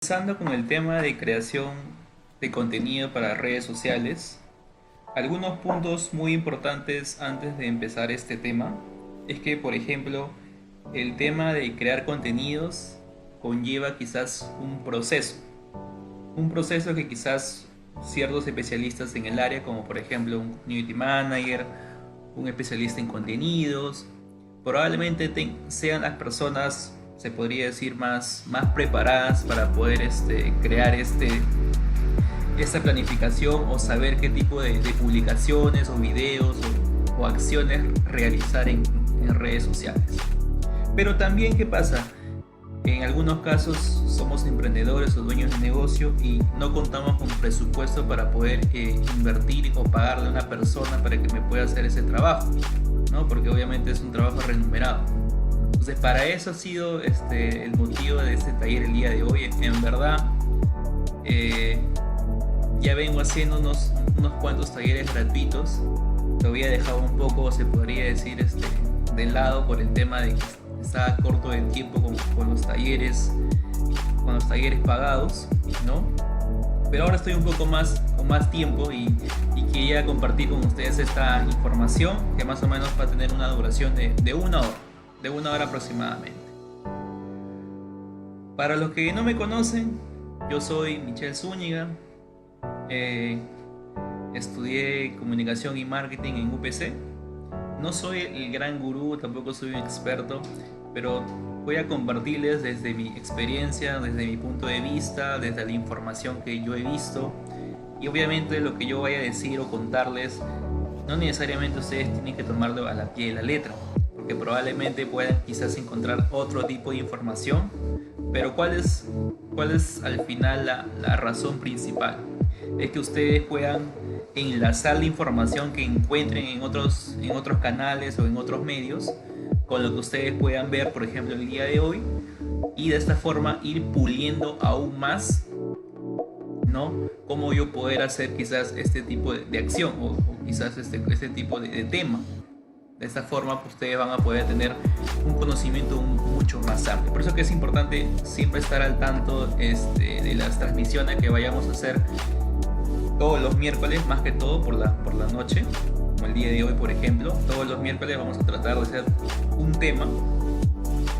Comenzando con el tema de creación de contenido para redes sociales, algunos puntos muy importantes antes de empezar este tema es que, por ejemplo, el tema de crear contenidos conlleva quizás un proceso que quizás ciertos especialistas en el área, como por ejemplo un community manager, un especialista en contenidos, probablemente sean las personas, se podría decir, más preparadas para poder crear esta planificación o saber qué tipo de publicaciones o videos o acciones realizar en redes sociales. Pero también, ¿qué pasa? En algunos casos somos emprendedores o dueños de negocio y no contamos con presupuesto para poder invertir o pagarle a una persona para que me pueda hacer ese trabajo, ¿no? Porque obviamente es un trabajo remunerado. Entonces, para eso ha sido el motivo de este taller el día de hoy. En verdad, ya vengo haciendo unos cuantos talleres gratuitos. Lo había dejado un poco, se podría decir, de lado por el tema de que estaba corto de tiempo con los talleres pagados, ¿no? Pero ahora estoy un poco más con más tiempo y quería compartir con ustedes esta información que más o menos va a tener una duración de una hora aproximadamente. Para los que no me conocen, yo soy Michel Zúñiga. Estudié comunicación y marketing en UPC. No soy el gran gurú, tampoco soy un experto, pero voy a compartirles desde mi experiencia, desde mi punto de vista, desde la información que yo he visto, y obviamente lo que yo vaya a decir o contarles no necesariamente ustedes tienen que tomarlo a la pie de la letra, porque probablemente puedan quizás encontrar otro tipo de información. Pero ¿cuál es al final la razón principal? Es que ustedes puedan enlazar la información que encuentren en otros canales o en otros medios con lo que ustedes puedan ver, por ejemplo, el día de hoy, y de esta forma ir puliendo aún más, ¿no? Cómo yo poder hacer quizás este tipo de acción o quizás este tipo de tema. De esta forma, pues, ustedes van a poder tener un conocimiento mucho más amplio. Por eso que es importante siempre estar al tanto de las transmisiones que vayamos a hacer todos los miércoles, más que todo por la noche, como el día de hoy, por ejemplo. Todos los miércoles vamos a tratar de hacer un tema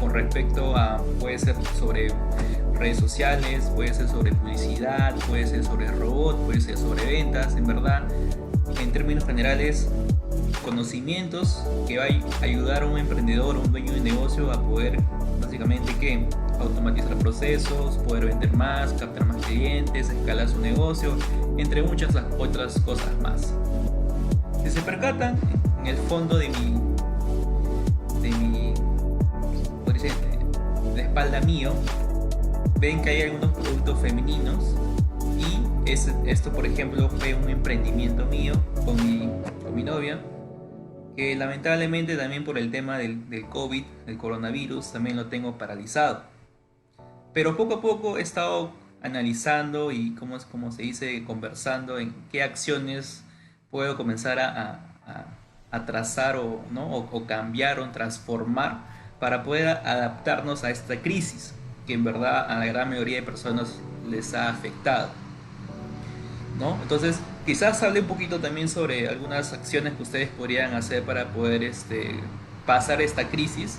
con respecto a, puede ser sobre redes sociales, puede ser sobre publicidad, puede ser sobre robot, puede ser sobre ventas. En verdad, en términos generales, conocimientos que va a ayudar a un emprendedor o un dueño de negocio a poder básicamente automatizar procesos, poder vender más, captar más clientes, escalar su negocio, entre muchas otras cosas más. Si se percatan, en el fondo de espalda mío, ven que hay algunos productos femeninos, y esto, por ejemplo, fue un emprendimiento mío con mi novia, que lamentablemente también por el tema del COVID, del coronavirus, también lo tengo paralizado. Pero poco a poco he estado analizando y, como se dice, conversando en qué acciones puedo comenzar a trazar o cambiar o transformar para poder adaptarnos a esta crisis que en verdad a la gran mayoría de personas les ha afectado, ¿no? Entonces, quizás hable un poquito también sobre algunas acciones que ustedes podrían hacer para poder pasar esta crisis,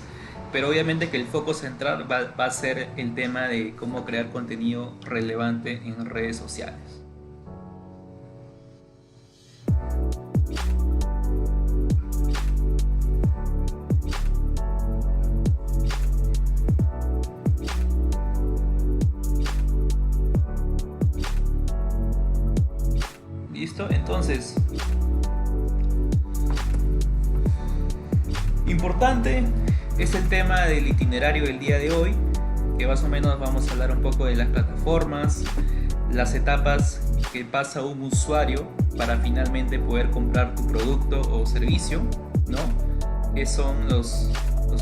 pero obviamente que el foco central va a ser el tema de cómo crear contenido relevante en redes sociales. ¿Listo? Entonces, importante es el tema del itinerario del día de hoy, que más o menos vamos a hablar un poco de las plataformas, las etapas que pasa un usuario para finalmente poder comprar tu producto o servicio, ¿no? ¿Qué son los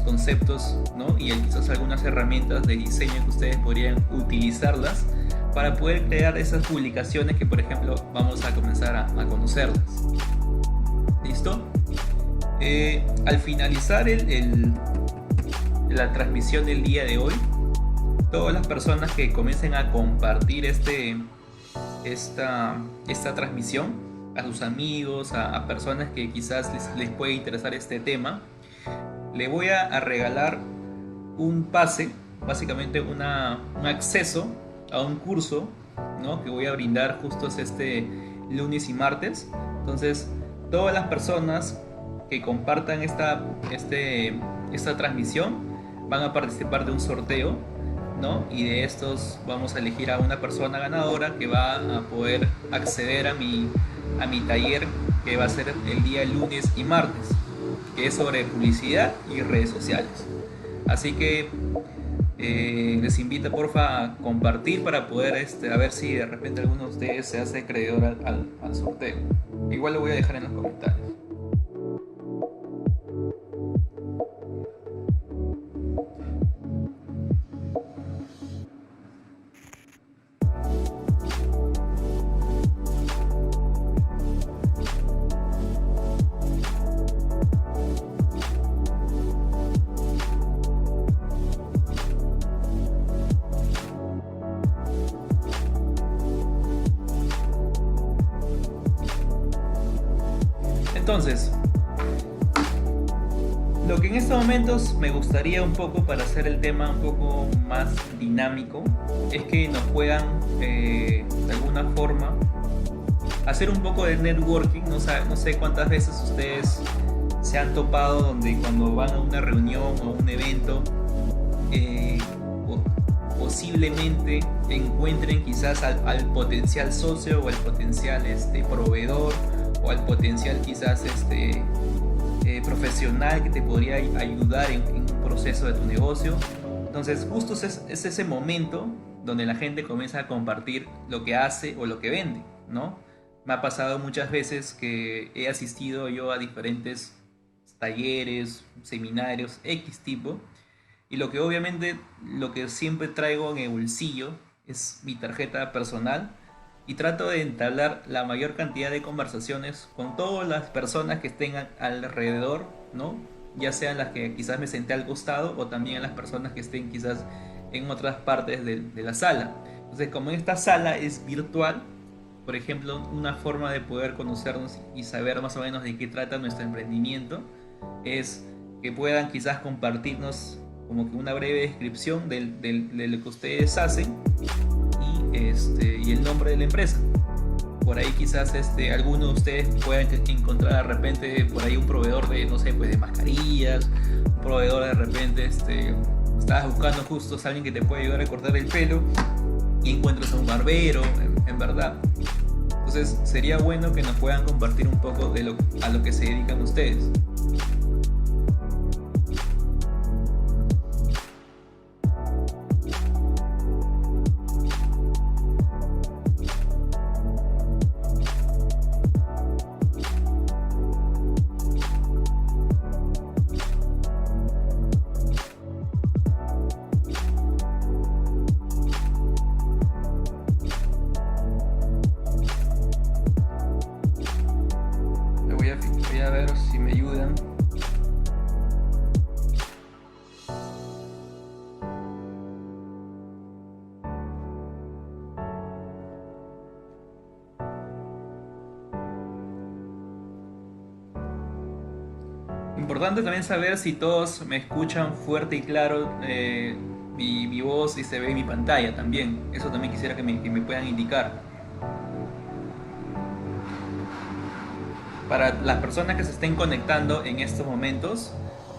conceptos, ¿no? Y quizás algunas herramientas de diseño que ustedes podrían utilizarlas para poder crear esas publicaciones que, por ejemplo, vamos a comenzar a conocerlas. ¿Listo? Al finalizar la transmisión del día de hoy, todas las personas que comiencen a compartir esta transmisión a sus amigos, a personas que quizás les puede interesar este tema, le voy a regalar un pase, básicamente un acceso a un curso, ¿no?, que voy a brindar justo este lunes y martes. Entonces, todas las personas que compartan esta transmisión van a participar de un sorteo, ¿no? Y de estos vamos a elegir a una persona ganadora que va a poder acceder a mi taller, que va a ser el día lunes y martes, que es sobre publicidad y redes sociales. Así que les invito porfa a compartir para poder a ver si de repente alguno de ustedes se hace acreedor al sorteo. Igual lo voy a dejar en los comentarios. Entonces, lo que en estos momentos me gustaría un poco, para hacer el tema un poco más dinámico, es que nos puedan de alguna forma hacer un poco de networking. No sé cuántas veces ustedes se han topado donde cuando van a una reunión o un evento posiblemente encuentren quizás al potencial socio o al potencial proveedor, o al potencial quizás profesional que te podría ayudar en un proceso de tu negocio. Entonces justo es ese momento donde la gente comienza a compartir lo que hace o lo que vende, ¿no? Me ha pasado muchas veces que he asistido yo a diferentes talleres, seminarios, X tipo, y lo que siempre traigo en el bolsillo es mi tarjeta personal, y trato de entablar la mayor cantidad de conversaciones con todas las personas que estén alrededor, ¿no? Ya sean las que quizás me senté al costado, o también las personas que estén quizás en otras partes de la sala. Entonces, como esta sala es virtual, por ejemplo, una forma de poder conocernos y saber más o menos de qué trata nuestro emprendimiento es que puedan quizás compartirnos como que una breve descripción de lo que ustedes hacen y el nombre de la empresa. Por ahí quizás alguno de ustedes puedan encontrar de repente por ahí un proveedor de, no sé, pues de mascarillas, un proveedor de repente, estabas buscando justo a alguien que te puede ayudar a cortar el pelo y encuentras a un barbero, en verdad. Entonces sería bueno que nos puedan compartir un poco a lo que se dedican ustedes. Voy a ver si me ayudan. Importante también saber si todos me escuchan fuerte y claro, mi voz, y se ve en mi pantalla también. Eso también quisiera que me puedan indicar. Para las personas que se estén conectando en estos momentos,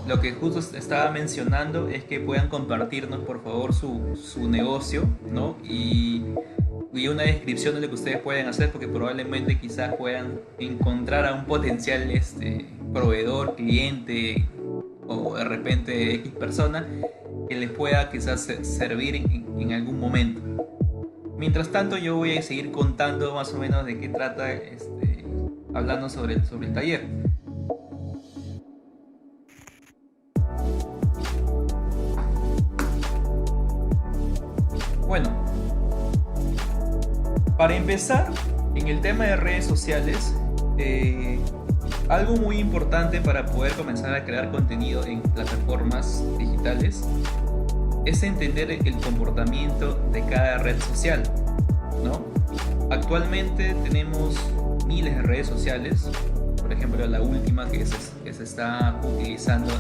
lo que justo estaba mencionando es que puedan compartirnos por favor su negocio, ¿no? Y una descripción de lo que ustedes pueden hacer, porque probablemente quizás puedan encontrar a un potencial proveedor, cliente, o de repente X persona que les pueda quizás servir en algún momento. Mientras tanto, yo voy a seguir contando más o menos de qué trata, hablando sobre el taller. Bueno, para empezar, en el tema de redes sociales, algo muy importante para poder comenzar a crear contenido en plataformas digitales es entender el comportamiento de cada red social, ¿no? Actualmente tenemos miles de redes sociales. Por ejemplo, la última que se está utilizando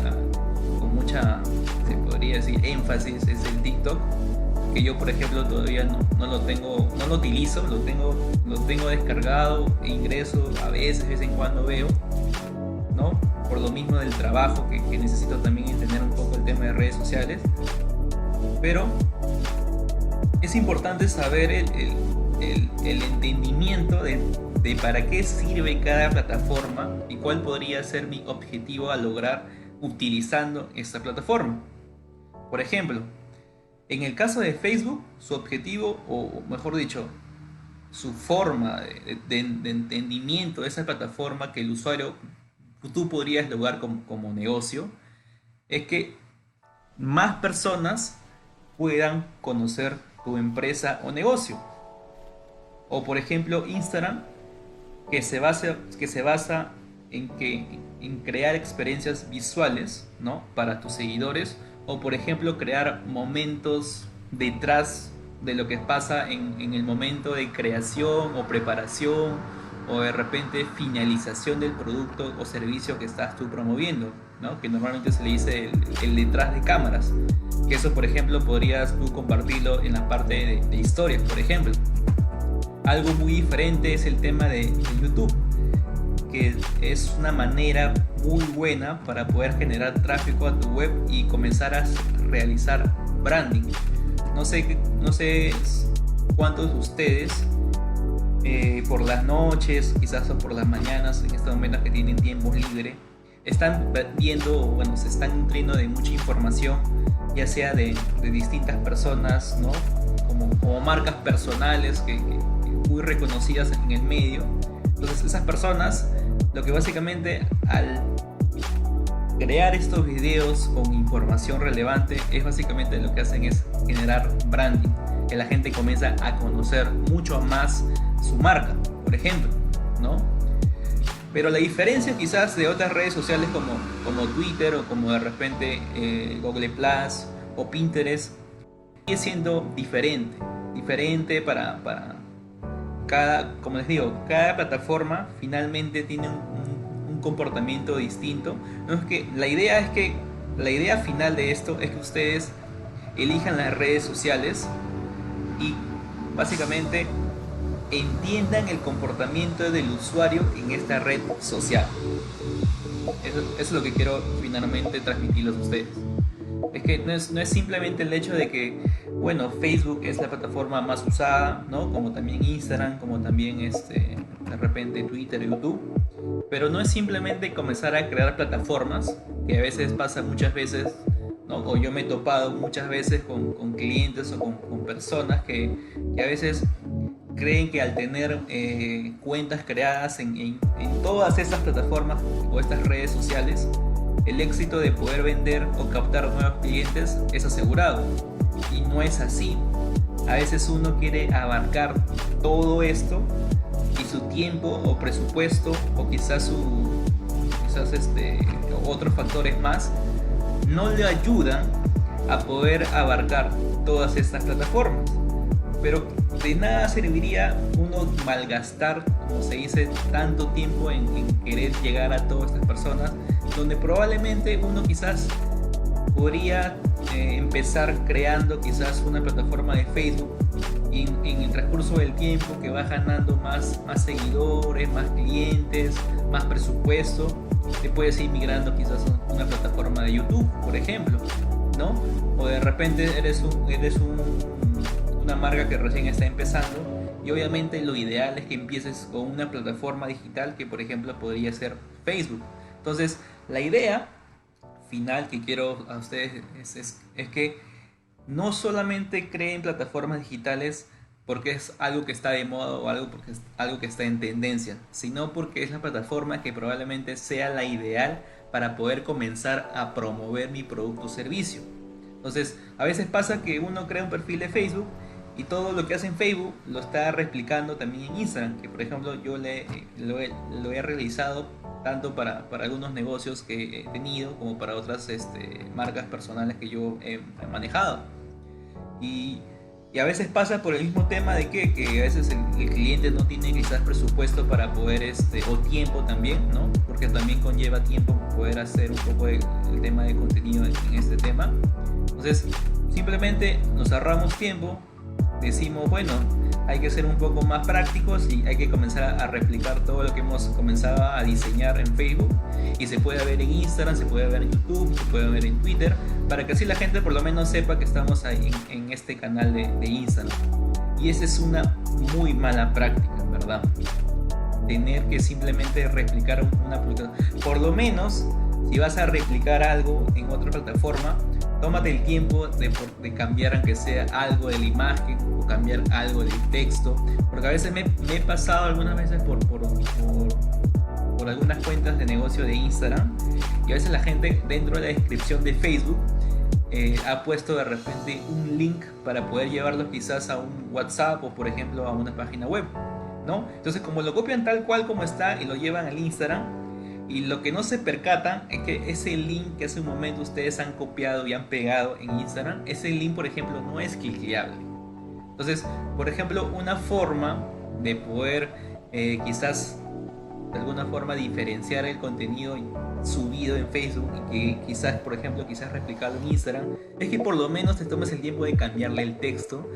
con mucha, se podría decir, énfasis es el TikTok, que yo por ejemplo todavía no lo tengo, no lo utilizo, lo tengo descargado, ingreso a veces, de vez en cuando veo, ¿no? Por lo mismo del trabajo que necesito también entender un poco el tema de redes sociales. Pero es importante saber el entendimiento de para qué sirve cada plataforma y cuál podría ser mi objetivo a lograr utilizando esta plataforma. Por ejemplo, en el caso de Facebook, su objetivo, o mejor dicho, su forma de entendimiento de esa plataforma que el usuario, tú podrías lograr como negocio, es que más personas puedan conocer tu empresa o negocio. O por ejemplo Instagram, que se basa en crear experiencias visuales, ¿no? Para tus seguidores, o por ejemplo crear momentos detrás de lo que pasa en el momento de creación o preparación, o de repente finalización del producto o servicio que estás tú promoviendo, ¿no? Que normalmente se le dice el detrás de cámaras, que eso por ejemplo podrías tú compartirlo en la parte de historias, por ejemplo. Algo muy diferente es el tema de YouTube, que es una manera muy buena para poder generar tráfico a tu web y comenzar a realizar branding. No sé cuántos de ustedes por las noches, quizás o por las mañanas, en estos momentos que tienen tiempo libre, están viendo, bueno, se están nutriendo de mucha información, ya sea de distintas personas, ¿no? Como marcas personales que muy reconocidas en el medio. Entonces esas personas, lo que básicamente al crear estos videos con información relevante, es básicamente lo que hacen es generar branding, que la gente comienza a conocer mucho más su marca, por ejemplo, ¿no? Pero la diferencia quizás de otras redes sociales como Twitter o como de repente Google Plus o Pinterest, sigue siendo diferente para cada, como les digo, cada plataforma finalmente tiene un comportamiento distinto. No es que la idea final de esto es que ustedes elijan las redes sociales y básicamente entiendan el comportamiento del usuario en esta red social. Eso es lo que quiero finalmente transmitirles a ustedes. Es que no es simplemente el hecho de que, bueno, Facebook es la plataforma más usada, ¿no? Como también Instagram, como también de repente Twitter, YouTube. Pero no es simplemente comenzar a crear plataformas, que a veces pasa muchas veces, ¿no? O yo me he topado muchas veces con clientes o con personas que a veces creen que al tener cuentas creadas en todas estas plataformas o estas redes sociales, el éxito de poder vender o captar nuevos clientes es asegurado. Y no es así. A veces uno quiere abarcar todo esto y su tiempo o presupuesto o quizás otros factores más no le ayudan a poder abarcar todas estas plataformas. Pero de nada serviría uno malgastar, como se dice, tanto tiempo en querer llegar a todas estas personas, donde probablemente uno quizás podría empezar creando quizás una plataforma de Facebook y en el transcurso del tiempo que va ganando más seguidores, más clientes, más presupuesto, te puedes ir migrando quizás a una plataforma de YouTube, por ejemplo, ¿no? O de repente eres una marca que recién está empezando y obviamente lo ideal es que empieces con una plataforma digital que por ejemplo podría ser Facebook. Entonces la idea final que quiero a ustedes es que no solamente creen plataformas digitales porque es algo que está de moda o algo porque es algo que está en tendencia, sino porque es la plataforma que probablemente sea la ideal para poder comenzar a promover mi producto o servicio. Entonces, a veces pasa que uno crea un perfil de Facebook Y todo lo que hace en Facebook lo está replicando también en Instagram, que por ejemplo lo he realizado tanto para algunos negocios que he tenido como para otras marcas personales que yo he manejado. Y, y a veces pasa por el mismo tema de que a veces el cliente no tiene quizás presupuesto para poder, o tiempo también, ¿no? Porque también conlleva tiempo poder hacer un poco el tema de contenido en este tema. Entonces, simplemente nos ahorramos tiempo, decimos, bueno, hay que ser un poco más prácticos y hay que comenzar a replicar todo lo que hemos comenzado a diseñar en Facebook, y se puede ver en Instagram, se puede ver en YouTube, se puede ver en Twitter, para que así la gente por lo menos sepa que estamos ahí en este canal de Instagram. Y esa es una muy mala práctica, ¿verdad? Tener que simplemente replicar una publicación. Por lo menos, si vas a replicar algo en otra plataforma, tómate el tiempo de cambiar, aunque sea algo de la imagen o cambiar algo del texto, porque a veces me he pasado algunas veces por algunas cuentas de negocio de Instagram, y a veces la gente dentro de la descripción de Facebook ha puesto de repente un link para poder llevarlo quizás a un WhatsApp o por ejemplo a una página web, ¿no? Entonces, como lo copian tal cual como está y lo llevan al Instagram, y lo que no se percatan es que ese link que hace un momento ustedes han copiado y han pegado en Instagram, ese link, por ejemplo, no es cliqueable. Entonces, por ejemplo, una forma de poder quizás de alguna forma diferenciar el contenido subido en Facebook y que quizás, por ejemplo, replicado en Instagram, es que por lo menos te tomes el tiempo de cambiarle el texto,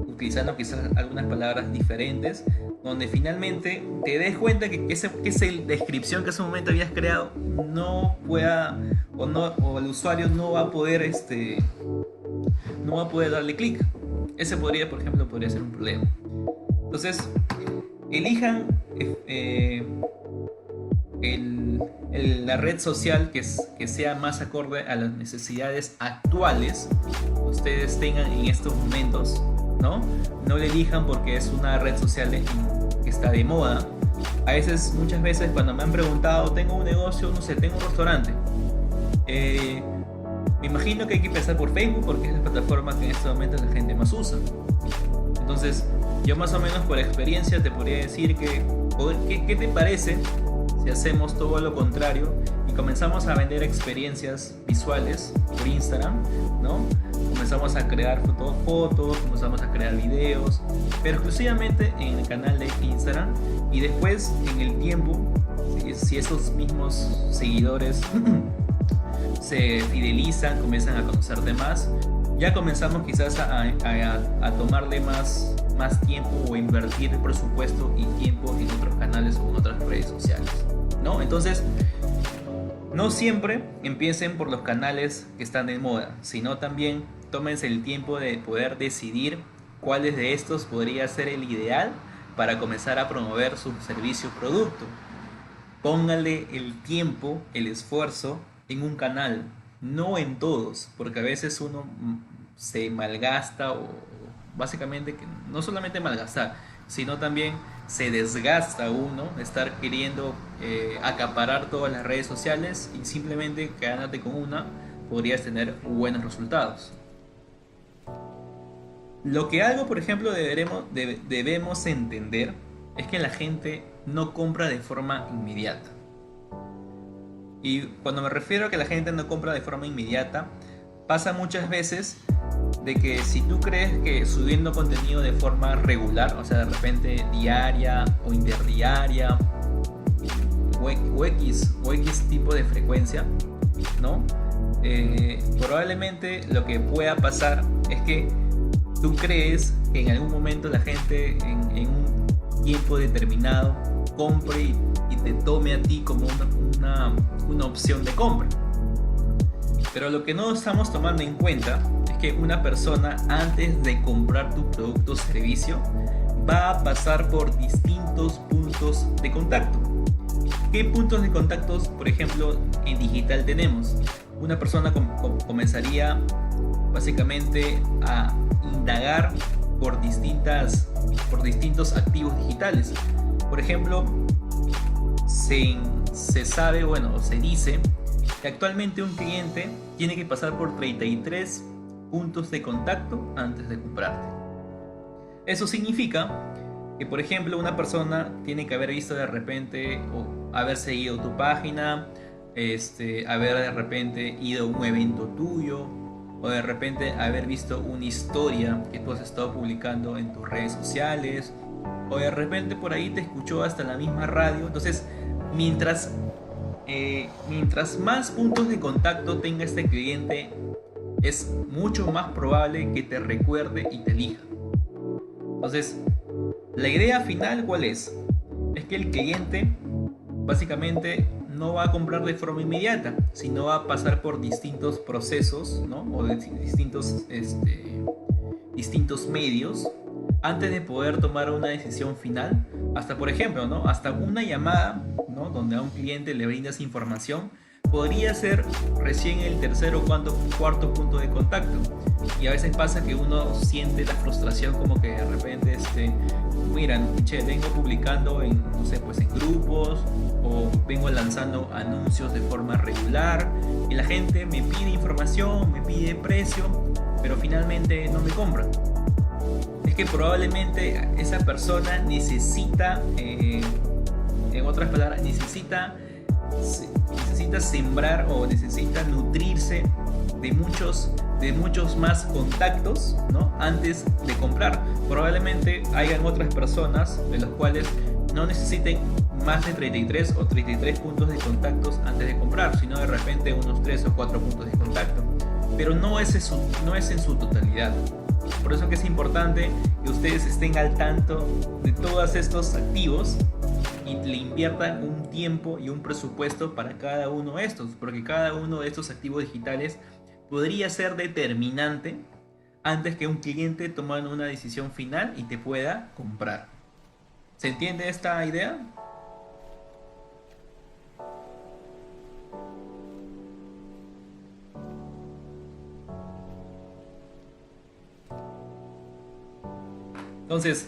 utilizando quizás algunas palabras diferentes, donde finalmente te des cuenta que esa descripción que en ese momento habías creado no pueda o el usuario no va a poder darle clic. Ese podría ser un problema. Entonces, elijan la red social que sea más acorde a las necesidades actuales que ustedes tengan en estos momentos, ¿no? No le elijan porque es una red social que está de moda. Muchas veces cuando me han preguntado, tengo un negocio, no sé, tengo un restaurante, me imagino que hay que empezar por Facebook porque es la plataforma que en este momento la gente más usa. Entonces, yo más o menos por experiencia te podría decir ¿qué te parece si hacemos todo lo contrario y comenzamos a vender experiencias visuales por Instagram, ¿no? Comenzamos a crear fotos, comenzamos a crear videos, pero exclusivamente en el canal de Instagram, y después en el tiempo, si esos mismos seguidores se fidelizan, comienzan a conocerte más, ya comenzamos quizás a tomarle más tiempo o invertir el presupuesto y tiempo en otros canales o en otras redes sociales, ¿no? Entonces, no siempre empiecen por los canales que están de moda, sino también tómense el tiempo de poder decidir cuáles de estos podría ser el ideal para comenzar a promover su servicio o producto. Póngale el tiempo, el esfuerzo en un canal, no en todos, porque a veces uno se malgasta, o básicamente que no solamente malgastar, sino también se desgasta uno de estar queriendo acaparar todas las redes sociales, y simplemente quedándote con una podrías tener buenos resultados. Lo que por ejemplo, debemos entender es que la gente no compra de forma inmediata. Y cuando me refiero a que la gente no compra de forma inmediata, pasa muchas veces de que si tú crees que subiendo contenido de forma regular, o sea, de repente diaria o interdiaria, o X tipo de frecuencia, ¿no? Probablemente lo que pueda pasar es que tú crees que en algún momento la gente en un tiempo determinado compre y te tome a ti como una opción de compra. Pero lo que no estamos tomando en cuenta es que una persona, antes de comprar tu producto o servicio, va a pasar por distintos puntos de contacto. ¿Qué puntos de contacto, por ejemplo, en digital tenemos? Una persona comenzaría básicamente a indagar por distintos activos digitales. Por ejemplo, se sabe, se dice que actualmente un cliente tiene que pasar por 33 puntos de contacto antes de comprarte. Eso significa que, por ejemplo, una persona tiene que haber visto de repente o haber seguido tu página, haber de repente ido a un evento tuyo o de repente haber visto una historia que tú has estado publicando en tus redes sociales o de repente por ahí te escuchó hasta la misma radio. Entonces, mientras, mientras más puntos de contacto tenga este cliente, es mucho más probable que te recuerde y te elija. Entonces, la idea final, ¿cuál es? Es que el cliente básicamente no va a comprar de forma inmediata, sino va a pasar por distintos procesos, ¿no? O de distintos medios antes de poder tomar una decisión final. Hasta, por ejemplo, ¿no? Hasta una llamada, ¿no? Donde a un cliente le brindas información, podría ser recién el tercer o cuarto punto de contacto. Y a veces pasa que uno siente la frustración como que de repente, mira, che, vengo publicando en, no sé, pues en grupos o vengo lanzando anuncios de forma regular y la gente me pide información, me pide precio, pero finalmente no me compra. Es que probablemente esa persona necesita, en otras palabras, necesita sembrar o necesita nutrirse de muchos más contactos, ¿no? Antes de comprar. Probablemente hayan otras personas de las cuales no necesiten más de 33 o 33 puntos de contactos antes de comprar, sino de repente unos 3 o 4 puntos de contacto. Pero no es en su totalidad. Por eso que es importante que ustedes estén al tanto de todos estos activos y le inviertan un tiempo y un presupuesto para cada uno de estos, porque cada uno de estos activos digitales podría ser determinante antes que un cliente tome una decisión final y te pueda comprar. ¿Se entiende esta idea? Entonces,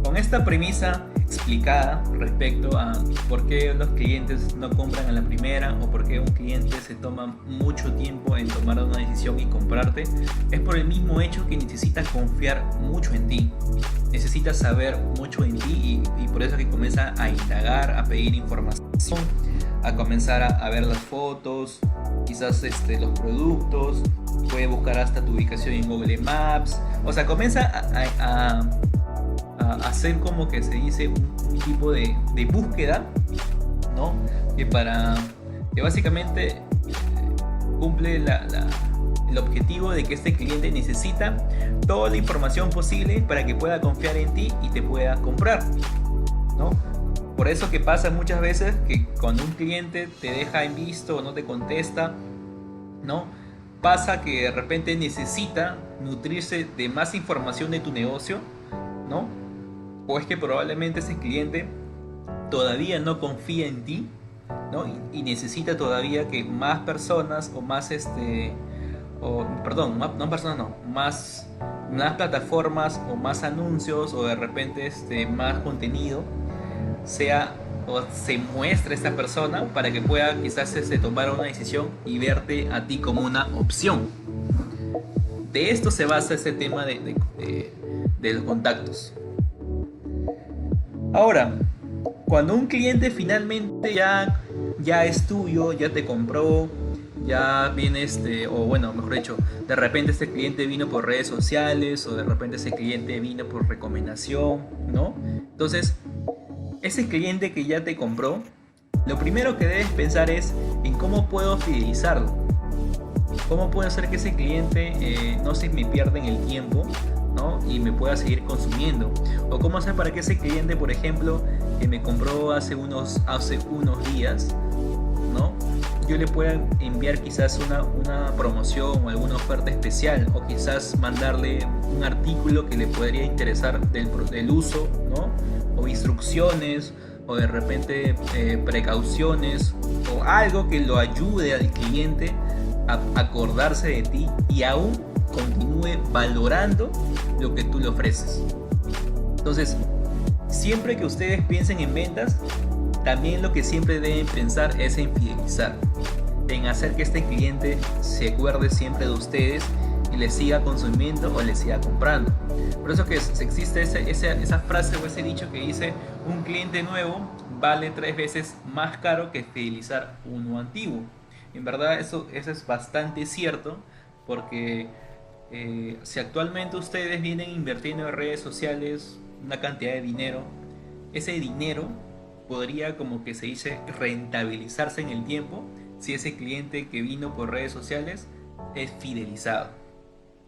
con esta premisa explicada respecto a por qué los clientes no compran a la primera o por qué un cliente se toma mucho tiempo en tomar una decisión y comprarte, es por el mismo hecho que necesita confiar mucho en ti, necesita saber mucho en ti y por eso que comienza a indagar, a pedir información, a comenzar a ver las fotos, quizás los productos, puede buscar hasta tu ubicación en Google Maps, o sea, comienza a hacer como que se dice un tipo de búsqueda, ¿no? Que básicamente cumple el objetivo de que este cliente necesita toda la información posible para que pueda confiar en ti y te pueda comprar, ¿no? Por eso que pasa muchas veces que cuando un cliente te deja en visto o no te contesta, ¿no? Pasa que de repente necesita nutrirse de más información de tu negocio, ¿no? O es que probablemente ese cliente todavía no confía en ti, ¿no? Y necesita todavía que más personas o más más plataformas o más anuncios o de repente más contenido sea o se muestre a esta persona para que pueda quizás tomar una decisión y verte a ti como una opción. De esto se basa este tema de los contactos. Ahora, cuando un cliente finalmente ya es tuyo, ya te compró, ya viene o bueno, mejor dicho, de repente este cliente vino por redes sociales o de repente ese cliente vino por recomendación, ¿no? Entonces, ese cliente que ya te compró, lo primero que debes pensar es en cómo puedo fidelizarlo. ¿Cómo puedo hacer que ese cliente no se me pierda en el tiempo, ¿no? Y me pueda seguir consumiendo? O cómo hacer para que ese cliente, por ejemplo, que me compró hace unos días, ¿no? Yo le pueda enviar quizás una promoción o alguna oferta especial, o quizás mandarle un artículo que le podría interesar del uso, ¿no? O instrucciones, o de repente precauciones, o algo que lo ayude al cliente a acordarse de ti y aún continúe valorando lo que tú le ofreces. Entonces, siempre que ustedes piensen en ventas, también lo que siempre deben pensar es en fidelizar, en hacer que este cliente se acuerde siempre de ustedes y les siga consumiendo o les siga comprando. Por eso que existe esa frase o ese dicho que dice: un cliente nuevo vale 3 veces más caro que fidelizar uno antiguo. En verdad eso es bastante cierto, porque si actualmente ustedes vienen invirtiendo en redes sociales una cantidad de dinero, ese dinero podría, como que se dice, rentabilizarse en el tiempo si ese cliente que vino por redes sociales es fidelizado.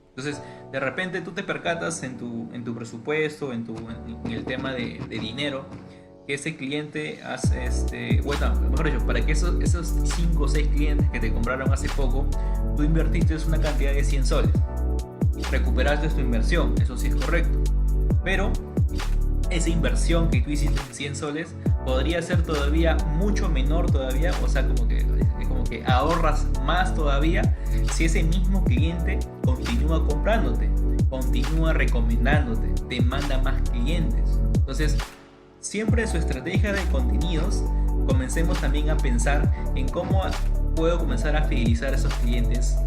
Entonces, de repente tú te percatas en tu presupuesto, en el tema de dinero, que ese cliente hace, bueno, mejor dicho, para que esos 5 o 6 clientes que te compraron hace poco, tú invertiste una cantidad de 100 soles. Recuperaste tu inversión, eso sí es correcto. Pero esa inversión que tú hiciste en 100 soles podría ser todavía mucho menor todavía, o sea, como que ahorras más todavía si ese mismo cliente continúa comprándote, continúa recomendándote, te manda más clientes. Entonces, siempre en su estrategia de contenidos, comencemos también a pensar en cómo puedo comenzar a fidelizar a esos clientes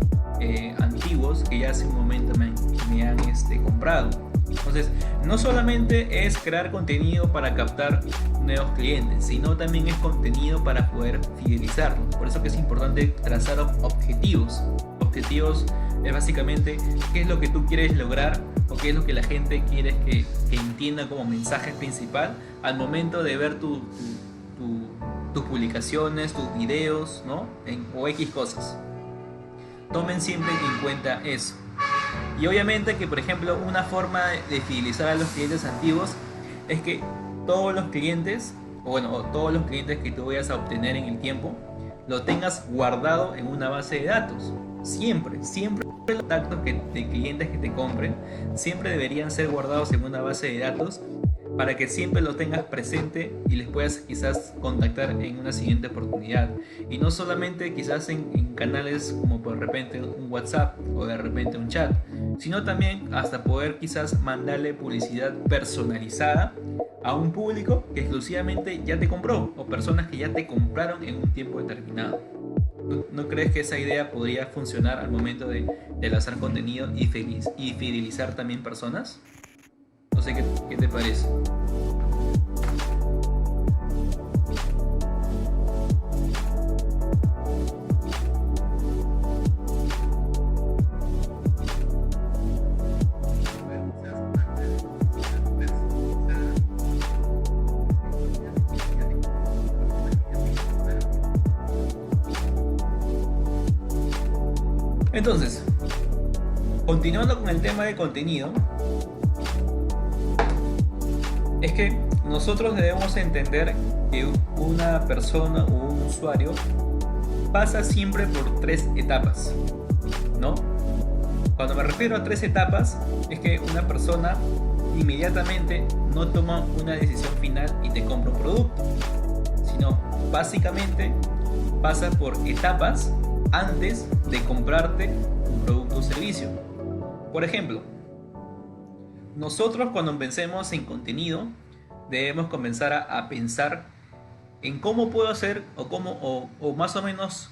antiguos que ya hace un momento me han comprado. Entonces, no solamente es crear contenido para captar nuevos clientes, sino también es contenido para poder fidelizarlos. Por eso que es importante trazar objetivos. Objetivos es básicamente qué es lo que tú quieres lograr o qué es lo que la gente quiere que entienda como mensaje principal al momento de ver tus publicaciones, tus videos, ¿no? O X cosas. Tomen siempre en cuenta eso. Y obviamente que, por ejemplo, una forma de fidelizar a los clientes antiguos es que todos los clientes, o todos los clientes que tú vayas a obtener en el tiempo, lo tengas guardado en una base de datos. Siempre los contactos de clientes que te compren, siempre deberían ser guardados en una base de datos, para que siempre lo tengas presente y les puedas quizás contactar en una siguiente oportunidad. Y no solamente quizás en canales como por repente un WhatsApp o de repente un chat, sino también hasta poder quizás mandarle publicidad personalizada a un público que exclusivamente ya te compró, o personas que ya te compraron en un tiempo determinado. ¿No crees que esa idea podría funcionar al momento de lanzar contenido y fidelizar también personas? No sé qué te parece. Entonces, continuando con el tema de contenido, es que nosotros debemos entender que una persona o un usuario pasa siempre por 3 etapas, ¿no? Cuando me refiero a 3 etapas, es que una persona inmediatamente no toma una decisión final y te compra un producto, sino básicamente pasa por etapas antes de comprarte un producto o servicio. Por ejemplo, nosotros cuando pensemos en contenido debemos comenzar a pensar en cómo puedo hacer o más o menos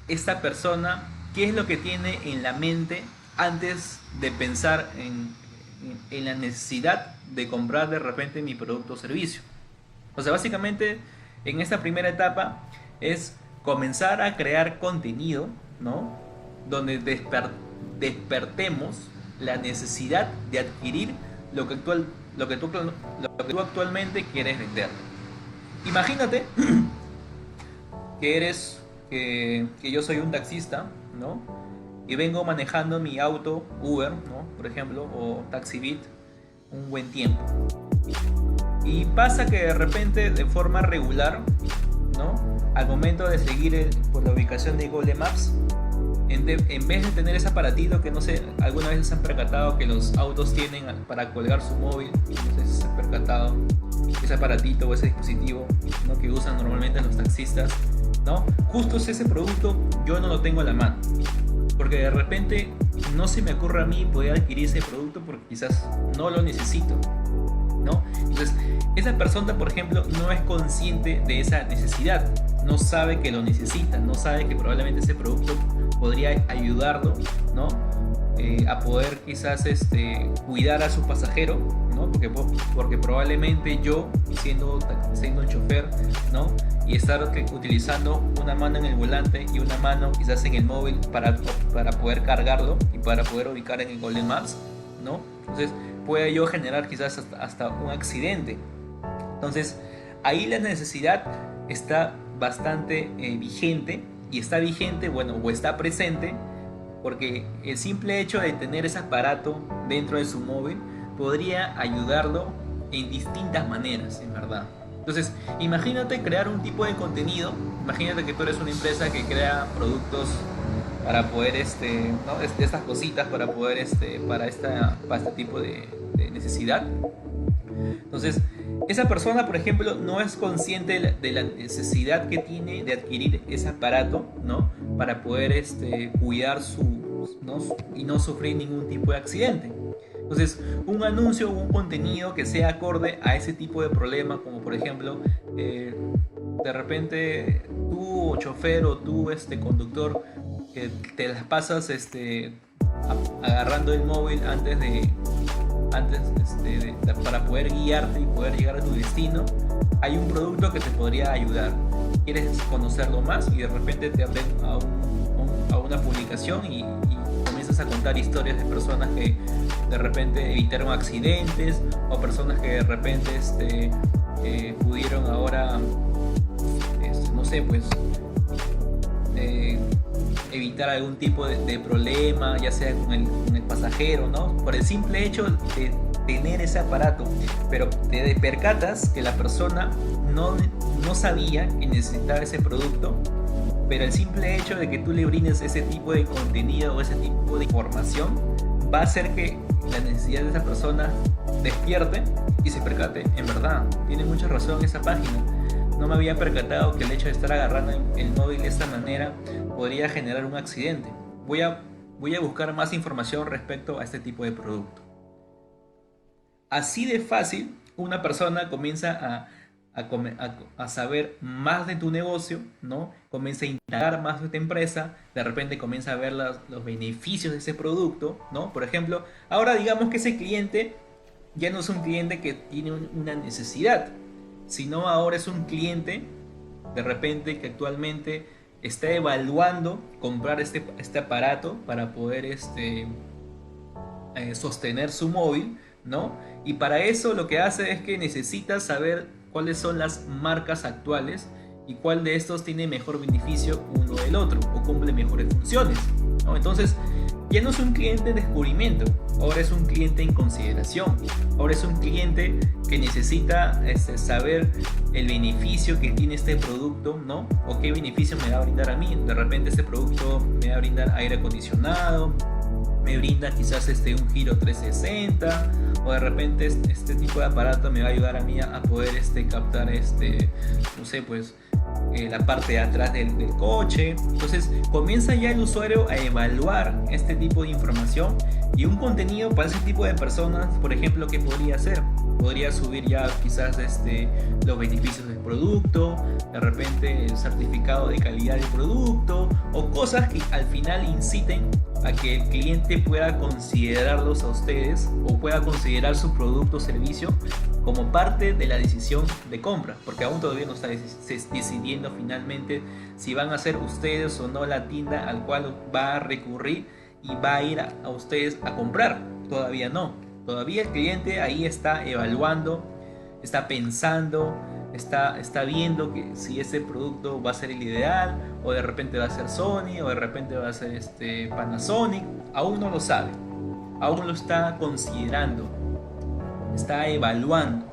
esta persona, qué es lo que tiene en la mente antes de pensar en la necesidad de comprar de repente mi producto o servicio. O sea, básicamente en esta primera etapa es comenzar a crear contenido, ¿no? Donde despertemos la necesidad de adquirir lo que tú actualmente quieres vender. Imagínate que yo soy un taxista, ¿no? Y vengo manejando mi auto Uber, ¿no? Por ejemplo, o TaxiBit, un buen tiempo. Y pasa que de repente, de forma regular, ¿no? Al momento de seguir por la ubicación de Google Maps, en vez de tener ese aparatito que no sé, alguna vez se han percatado que los autos tienen para colgar su móvil, no sé si se han percatado, ese aparatito o ese dispositivo, ¿no? Que usan normalmente los taxistas, ¿no? Justo ese producto yo no lo tengo a la mano, porque de repente no se me ocurre a mí poder adquirir ese producto porque quizás no lo necesito, ¿no? Entonces, esa persona, por ejemplo, no es consciente de esa necesidad, no sabe que lo necesita, no sabe que probablemente ese producto podría ayudarlo, ¿no? A poder quizás cuidar a su pasajero, ¿no? Porque probablemente yo, siendo un chofer, ¿no? Y estar utilizando una mano en el volante y una mano quizás en el móvil para poder cargarlo y para poder ubicar en el Google Maps, ¿no? Entonces puede yo generar quizás hasta un accidente. Entonces ahí la necesidad está bastante vigente, y está vigente, bueno, o está presente, porque el simple hecho de tener ese aparato dentro de su móvil podría ayudarlo en distintas maneras, en verdad. Entonces, imagínate crear un tipo de contenido, imagínate que tú eres una empresa que crea productos para poder, ¿no? De estas cositas para poder, para este tipo de necesidad. Entonces, esa persona, por ejemplo, no es consciente de la necesidad que tiene de adquirir ese aparato, ¿no? Para poder cuidar ¿no? Y no sufrir ningún tipo de accidente. Entonces, un anuncio o un contenido que sea acorde a ese tipo de problema, como por ejemplo, de repente tú, chofer, o tú, conductor, que te las pasas agarrando el móvil para poder guiarte y poder llegar a tu destino. Hay un producto que te podría ayudar. Quieres conocerlo más y de repente te abren a una publicación y comienzas a contar historias de personas que de repente evitaron accidentes, o personas que de repente pudieron ahora, no sé, pues evitar algún tipo de problema, ya sea con el pasajero, ¿no? Por el simple hecho de tener ese aparato. Pero te percatas que la persona no sabía que necesitaba ese producto, pero el simple hecho de que tú le brindes ese tipo de contenido o ese tipo de información va a hacer que la necesidad de esa persona despierte y se percate: en verdad, tiene mucha razón esa página. No me había percatado que el hecho de estar agarrando el móvil de esta manera podría generar un accidente. Voy a buscar más información respecto a este tipo de producto. Así de fácil, una persona comienza a saber más de tu negocio, ¿no? Comienza a indagar más de tu empresa, de repente comienza a ver los beneficios de ese producto, ¿no? Por ejemplo, ahora digamos que ese cliente ya no es un cliente que tiene una necesidad, sino ahora es un cliente de repente que actualmente está evaluando comprar este aparato para poder sostener su móvil, ¿no? Y para eso lo que hace es que necesita saber cuáles son las marcas actuales y cuál de estos tiene mejor beneficio uno del otro o cumple mejores funciones, ¿no? Entonces ya no es un cliente en descubrimiento, ahora es un cliente en consideración, ahora es un cliente que necesita saber el beneficio que tiene este producto, ¿no? O qué beneficio me va a brindar a mí. De repente este producto me va a brindar aire acondicionado, me brinda quizás un giro 360, o de repente este tipo de aparato me va a ayudar a mí a poder captar no sé, pues la parte de atrás del coche. Entonces comienza ya el usuario a evaluar este tipo de información, y un contenido para ese tipo de personas, por ejemplo, ¿qué podría hacer? Podría subir ya quizás los beneficios del producto, de repente el certificado de calidad del producto, o cosas que al final inciten a que el cliente pueda considerarlos a ustedes, o pueda considerar su producto o servicio como parte de la decisión de compra, porque aún todavía no está decidiendo finalmente si van a ser ustedes o no la tienda al cual va a recurrir y va a ir a ustedes a comprar. Todavía no, todavía el cliente ahí está evaluando, está pensando, está viendo que si ese producto va a ser el ideal, o de repente va a ser Sony, o de repente va a ser Panasonic. Aún no lo sabe, aún lo está considerando, está evaluando.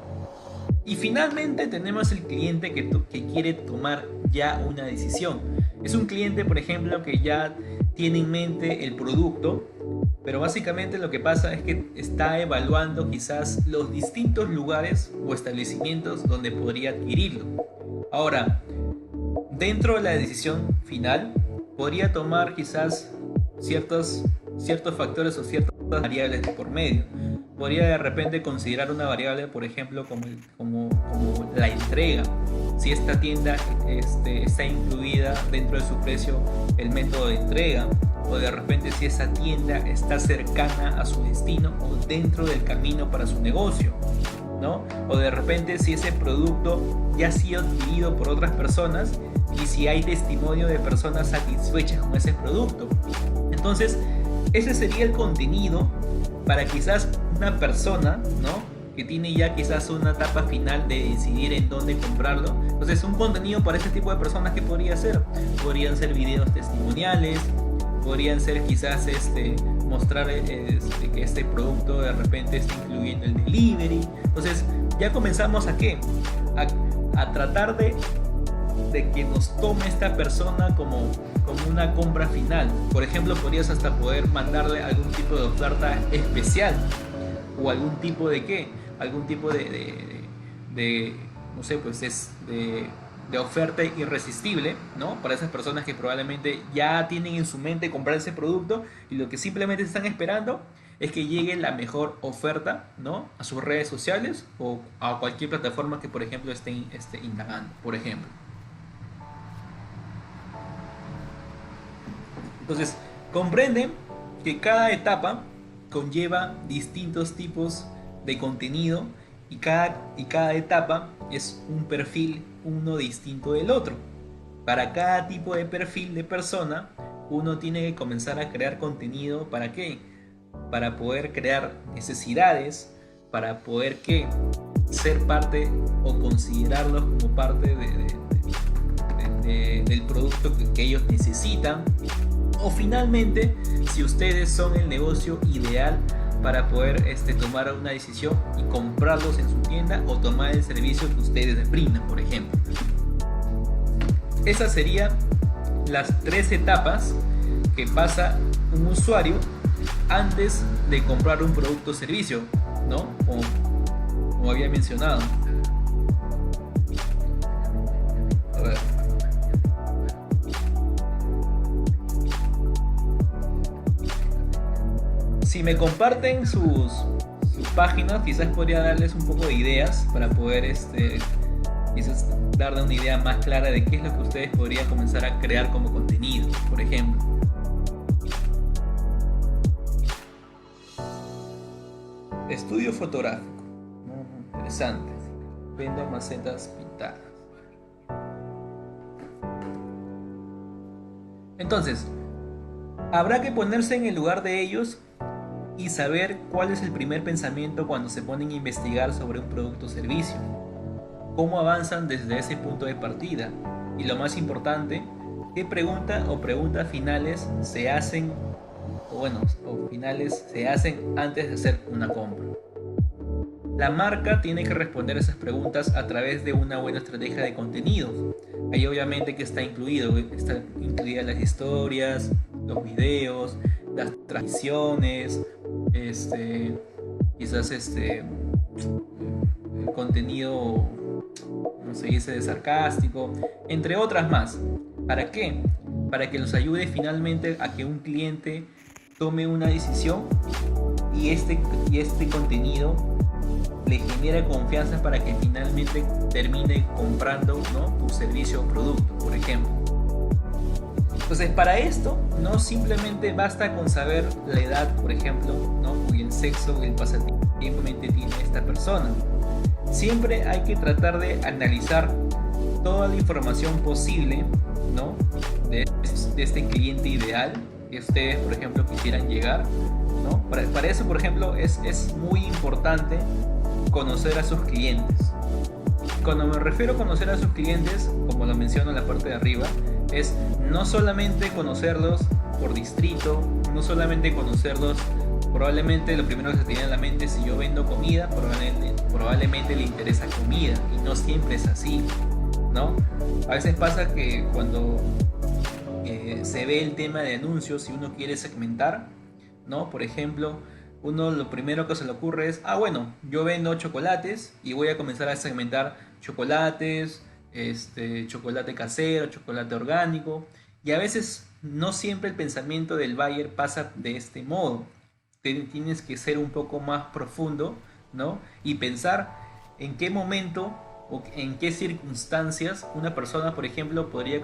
Y finalmente tenemos el cliente que quiere tomar ya una decisión. Es un cliente, por ejemplo, que ya tiene en mente el producto, pero básicamente lo que pasa es que está evaluando quizás los distintos lugares o establecimientos donde podría adquirirlo. Ahora, dentro de la decisión final, podría tomar quizás ciertos ciertos factores o ciertas variables de por medio. Podría de repente considerar una variable, por ejemplo, como la entrega. Si esta tienda está incluida dentro de su precio el método de entrega, o de repente si esa tienda está cercana a su destino o dentro del camino para su negocio, ¿no? O de repente si ese producto ya ha sido adquirido por otras personas y si hay testimonio de personas satisfechas con ese producto. Entonces, ese sería el contenido para quizás una persona, ¿no?, que tiene ya quizás una etapa final de decidir en dónde comprarlo. Entonces, un contenido para ese tipo de personas, ¿qué podría ser? Podrían ser videos testimoniales, podrían ser quizás mostrar que este producto de repente está incluyendo el delivery. Entonces, ya comenzamos a ¿qué? A tratar de que nos tome esta persona como una compra final. Por ejemplo, podrías hasta poder mandarle algún tipo de oferta especial o algún tipo de ¿qué? Algún tipo de no sé, pues de oferta irresistible, ¿no? Para esas personas que probablemente ya tienen en su mente comprar ese producto y lo que simplemente están esperando es que llegue la mejor oferta, ¿no?, a sus redes sociales o a cualquier plataforma que, por ejemplo, estén indagando, por ejemplo. Entonces, comprenden que cada etapa conlleva distintos tipos de contenido y cada etapa es un perfil uno distinto del otro. Para cada tipo de perfil de persona, uno tiene que comenzar a crear contenido. ¿Para qué? Para poder crear necesidades, para poder ¿qué? Ser parte o considerarlos como parte del producto que ellos necesitan. O finalmente, si ustedes son el negocio ideal para poder tomar una decisión y comprarlos en su tienda o tomar el servicio que ustedes brindan, por ejemplo. Esas serían las 3 etapas que pasa un usuario antes de comprar un producto o servicio, ¿no? Como había mencionado. A ver. Si me comparten sus páginas, quizás podría darles un poco de ideas para poder quizás darle una idea más clara de qué es lo que ustedes podrían comenzar a crear como contenido, por ejemplo. Estudio fotográfico. Interesante. Vendo macetas pintadas. Entonces, habrá que ponerse en el lugar de ellos y saber cuál es el primer pensamiento cuando se ponen a investigar sobre un producto o servicio. Cómo avanzan desde ese punto de partida. Y lo más importante, qué pregunta o preguntas finales se hacen, o finales se hacen antes de hacer una compra. La marca tiene que responder esas preguntas a través de una buena estrategia de contenidos. Ahí obviamente que está incluidas las historias, los videos, las transmisiones, quizás el contenido, como se dice, de sarcástico, entre otras más. ¿Para qué? Para que los ayude finalmente a que un cliente tome una decisión y este contenido le genera confianza para que finalmente termine comprando, ¿no?, tu servicio o producto, por ejemplo. Entonces, para esto no simplemente basta con saber la edad, por ejemplo, ¿no?, y el sexo y el pasatiempo que tiene esta persona. Siempre hay que tratar de analizar toda la información posible, ¿no?, de este cliente ideal que ustedes, por ejemplo, quisieran llegar, ¿no? Para eso, por ejemplo, es muy importante conocer a sus clientes. Cuando me refiero a conocer a sus clientes, como lo menciono en la parte de arriba, es no solamente conocerlos por distrito, no solamente conocerlos, probablemente lo primero que se tiene en la mente, si yo vendo comida, probablemente le interesa comida, y no siempre es así, ¿no? A veces pasa que cuando se ve el tema de anuncios y uno quiere segmentar, ¿no? Por ejemplo, uno lo primero que se le ocurre es, bueno, yo vendo chocolates y voy a comenzar a segmentar chocolates, chocolate casero, chocolate orgánico, Y a veces no siempre el pensamiento del buyer pasa de este modo. Tienes que ser un poco más profundo, ¿no? Y pensar en qué momento o en qué circunstancias una persona, por ejemplo, podría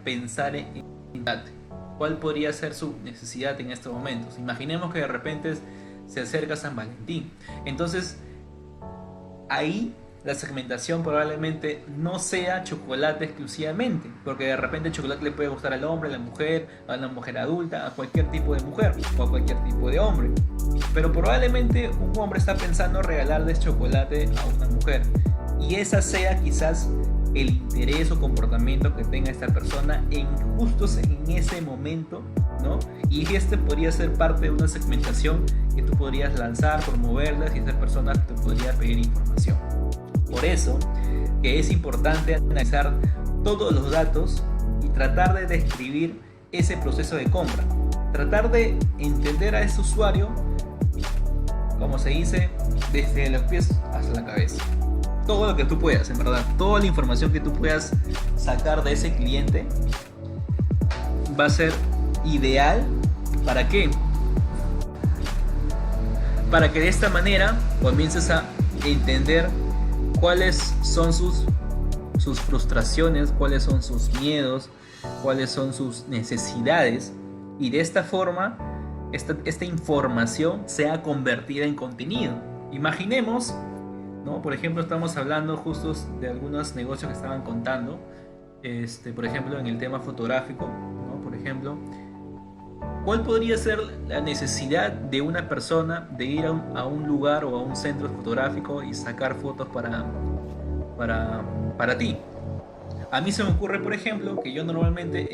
pensar en cuál podría ser su necesidad en estos momentos. Imaginemos que de repente se acerca San Valentín. Entonces, ahí la segmentación probablemente no sea chocolate exclusivamente, porque de repente el chocolate le puede gustar al hombre, a la mujer adulta, a cualquier tipo de mujer o a cualquier tipo de hombre. Pero probablemente un hombre está pensando regalarles chocolate a una mujer, y esa sea quizás el interés o comportamiento que tenga esta persona justos en ese momento, ¿no? Y este podría ser parte de una segmentación que tú podrías lanzar, promoverlas, y esa persona te podría pedir información. Por eso que es importante analizar todos los datos y tratar de describir ese proceso de compra. Tratar de entender a ese usuario, como se dice, desde los pies hasta la cabeza. Todo lo que tú puedas, en verdad. Toda la información que tú puedas sacar de ese cliente va a ser ideal. ¿Para qué? Para que de esta manera comiences a entender cuáles son sus frustraciones, cuáles son sus miedos, cuáles son sus necesidades, y de esta forma esta información sea convertida en contenido. Imaginemos, ¿no? Por ejemplo, estamos hablando justo de algunos negocios que estaban contando, por ejemplo, en el tema fotográfico, ¿no? Por ejemplo, ¿cuál podría ser la necesidad de una persona de ir a un lugar o a un centro fotográfico y sacar fotos para ti? A mí se me ocurre, por ejemplo, que yo normalmente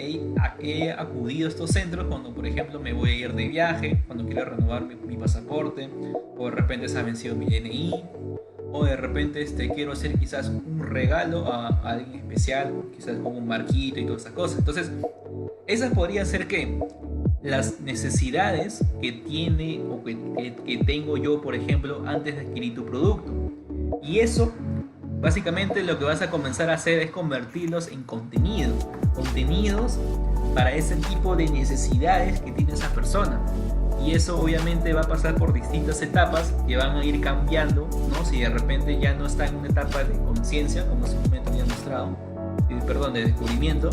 he acudido a estos centros cuando, por ejemplo, me voy a ir de viaje, cuando quiero renovar mi pasaporte, o de repente se ha vencido mi DNI, o de repente quiero hacer quizás un regalo a alguien especial, quizás con un marquito y todas esas cosas. Entonces, esas podrían ser que las necesidades que tiene o que tengo yo, por ejemplo, antes de adquirir tu producto. Y eso, básicamente, lo que vas a comenzar a hacer es convertirlos en contenidos para ese tipo de necesidades que tiene esa persona. Y eso obviamente va a pasar por distintas etapas que van a ir cambiando, ¿no? Si de repente ya no está en una etapa de conciencia, como hace un momento había mostrado, de descubrimiento,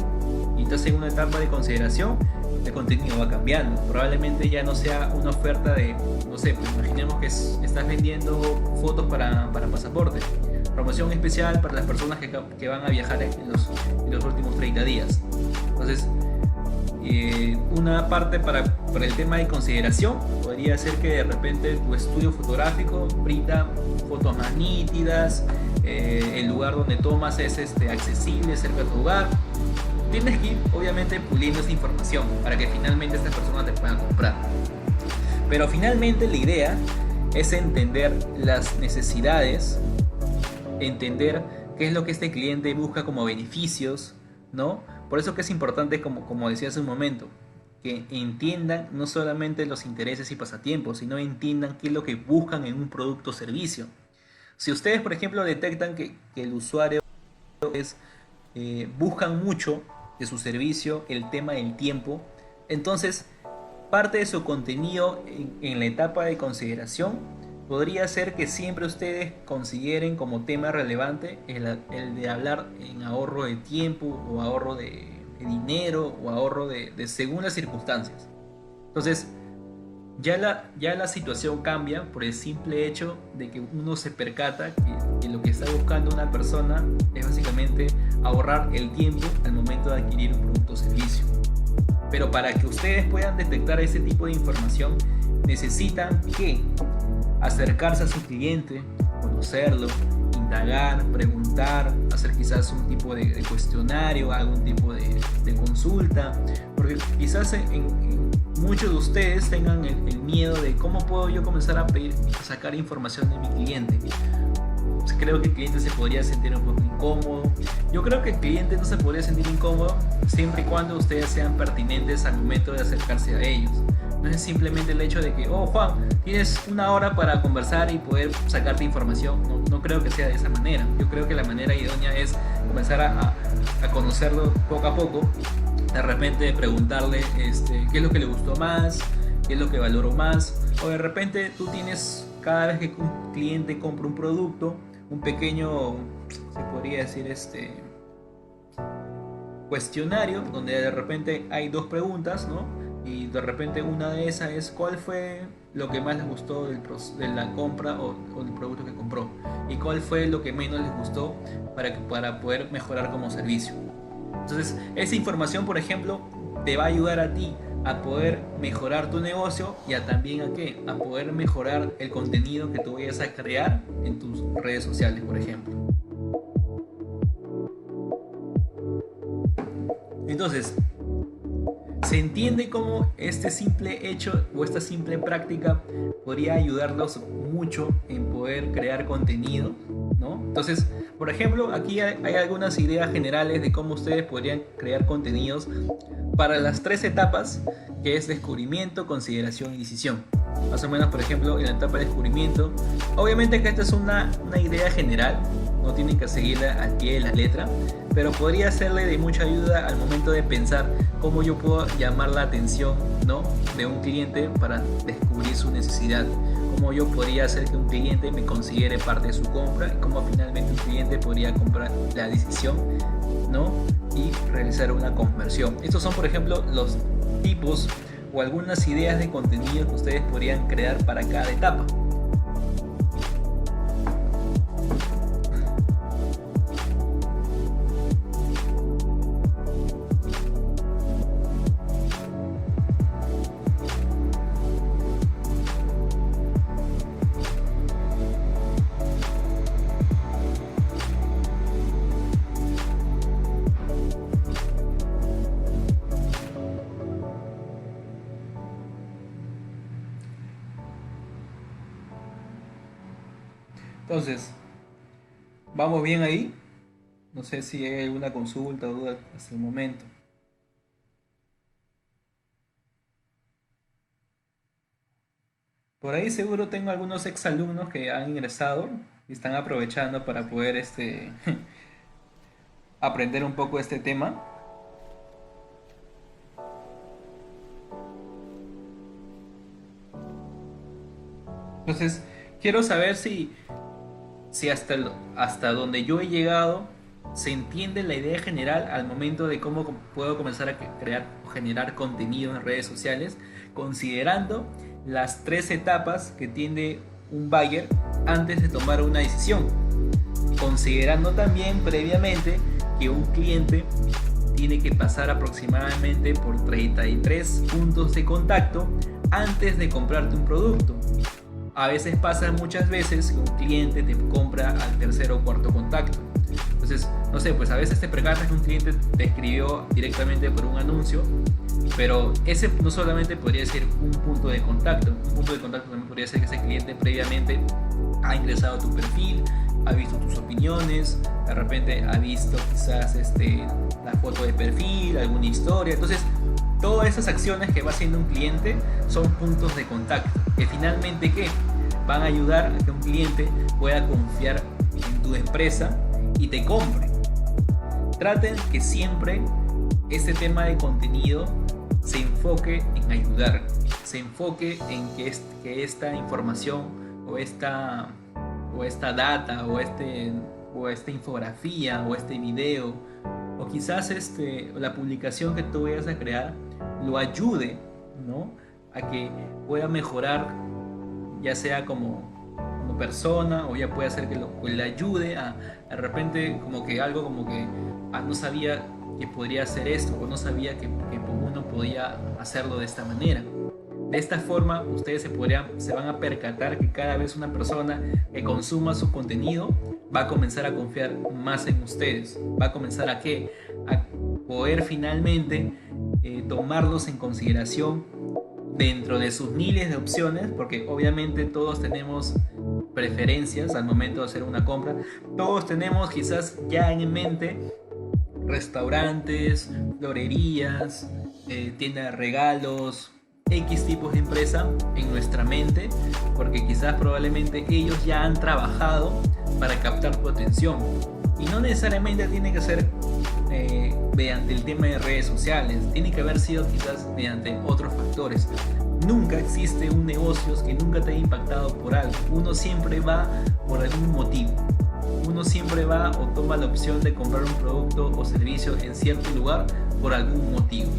y estás en una etapa de consideración, el contenido va cambiando. Probablemente ya no sea una oferta de, no sé, pues imaginemos que estás vendiendo fotos para pasaporte, promoción especial para las personas que van a viajar en los últimos 30 días. Entonces, una parte para el tema de consideración podría ser que de repente tu estudio fotográfico brinda fotos más nítidas, el lugar donde tomas es accesible cerca de tu hogar. Tienes que ir obviamente puliendo esta información para que finalmente estas personas te puedan comprar. Pero finalmente la idea es entender las necesidades, entender qué es lo que este cliente busca como beneficios, ¿no? Por eso que es importante, como decía hace un momento, que entiendan no solamente los intereses y pasatiempos, sino entiendan qué es lo que buscan en un producto o servicio. Si ustedes, por ejemplo, detectan que el usuario buscan mucho de su servicio el tema del tiempo, entonces parte de su contenido en la etapa de consideración podría ser que siempre ustedes consideren como tema relevante el de hablar en ahorro de tiempo, o ahorro de dinero, o ahorro de según las circunstancias. Entonces ya la situación cambia por el simple hecho de que uno se percata que lo que está buscando una persona es básicamente ahorrar el tiempo al momento de adquirir un producto o servicio. Pero para que ustedes puedan detectar ese tipo de información, necesitan que acercarse a su cliente, conocerlo, indagar, preguntar, hacer quizás un tipo de cuestionario, algún tipo de consulta, porque quizás en muchos de ustedes tengan el miedo de cómo puedo yo comenzar a sacar información de mi cliente. Creo que el cliente se podría sentir un poco incómodo. Yo creo que el cliente no se podría sentir incómodo siempre y cuando ustedes sean pertinentes al momento de acercarse a ellos. No es simplemente el hecho de que, oh Juan, tienes una hora para conversar y poder sacarte información. No creo que sea de esa manera. Yo creo que la manera idónea es comenzar a conocerlo poco a poco, de repente preguntarle qué es lo que le gustó más, qué es lo que valoró más, o de repente tú tienes, cada vez que un cliente compra un producto, un pequeño, se podría decir, cuestionario donde de repente hay dos preguntas, ¿no? Y de repente una de esas es cuál fue lo que más les gustó de la compra o del producto que compró, y cuál fue lo que menos les gustó para poder mejorar como servicio. Entonces, esa información, por ejemplo, te va a ayudar a ti a poder mejorar tu negocio y a también a qué, a poder mejorar el contenido que tú vayas a crear en tus redes sociales, por ejemplo. Entonces, se entiende cómo este simple hecho o esta simple práctica podría ayudarlos mucho en poder crear contenido, ¿no? Entonces, por ejemplo, aquí hay algunas ideas generales de cómo ustedes podrían crear contenidos para las tres etapas, que es descubrimiento, consideración y decisión. Más o menos, por ejemplo, en la etapa de descubrimiento, obviamente que esta es una idea general, no tienen que seguirla al pie de la letra, pero podría serle de mucha ayuda al momento de pensar cómo yo puedo llamar la atención, ¿no?, de un cliente para descubrir su necesidad, cómo yo podría hacer que un cliente me considere parte de su compra y cómo finalmente un cliente podría comprar la decisión, ¿no?, y realizar una conversión. Estos son, por ejemplo, los tipos o algunas ideas de contenido que ustedes podrían crear para cada etapa. Entonces, ¿vamos bien ahí? No sé si hay alguna consulta o duda hasta el momento. Por ahí seguro tengo algunos exalumnos que han ingresado y están aprovechando para poder aprender un poco este tema. Entonces, quiero saber si hasta donde yo he llegado se entiende la idea general al momento de cómo puedo comenzar a crear o generar contenido en redes sociales, considerando las tres etapas que tiene un buyer antes de tomar una decisión, considerando también previamente que un cliente tiene que pasar aproximadamente por 33 puntos de contacto antes de comprarte un producto. A veces pasa muchas veces que un cliente te compra al tercer o cuarto contacto. Entonces, no sé, pues a veces te percatas que un cliente te escribió directamente por un anuncio, pero ese no solamente podría ser un punto de contacto. Un punto de contacto también podría ser que ese cliente previamente ha ingresado a tu perfil, ha visto tus opiniones, de repente ha visto quizás la foto de perfil, alguna historia. Entonces, todas esas acciones que va haciendo un cliente son puntos de contacto, que finalmente ¿qué? Van a ayudar a que un cliente pueda confiar en tu empresa y te compre. Traten que siempre este tema de contenido se enfoque en ayudar, se enfoque en que esta información o esta data o esta infografía o este video o quizás la publicación que tú vayas a crear lo ayude, ¿no?, a que pueda mejorar, ya sea como persona, o ya puede hacer que le ayude a de repente como que algo como que no sabía que podría hacer esto, o no sabía que uno podía hacerlo de esta manera. De esta forma ustedes se van a percatar que cada vez una persona que consuma su contenido va a comenzar a confiar más en ustedes, va a comenzar a poder finalmente tomarlos en consideración dentro de sus miles de opciones, porque obviamente todos tenemos preferencias al momento de hacer una compra. Todos tenemos quizás ya en mente restaurantes, florerías, tiendas de regalos, X tipos de empresa en nuestra mente, porque quizás probablemente ellos ya han trabajado para captar tu atención. Y no necesariamente tiene que ser mediante el tema de redes sociales, tiene que haber sido quizás mediante otros factores. Nunca existe un negocio que nunca te haya impactado por algo. Uno siempre va por algún motivo. Uno siempre va o toma la opción de comprar un producto o servicio en cierto lugar por algún motivo.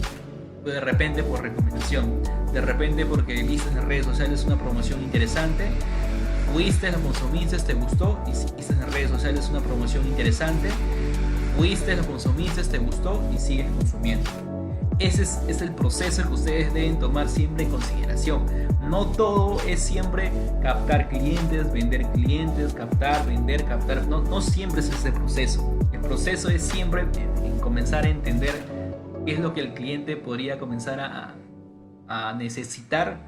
De repente por recomendación, de repente porque viste en redes sociales una promoción interesante, fuiste, lo consumiste, te gustó, y si viste en redes sociales una promoción interesante, fuiste, lo consumiste, te gustó y sigues consumiendo. Ese es el proceso que ustedes deben tomar siempre en consideración. No todo es siempre captar clientes, captar, vender, captar. No siempre es ese proceso. El proceso es siempre en comenzar a entender qué es lo que el cliente podría comenzar a necesitar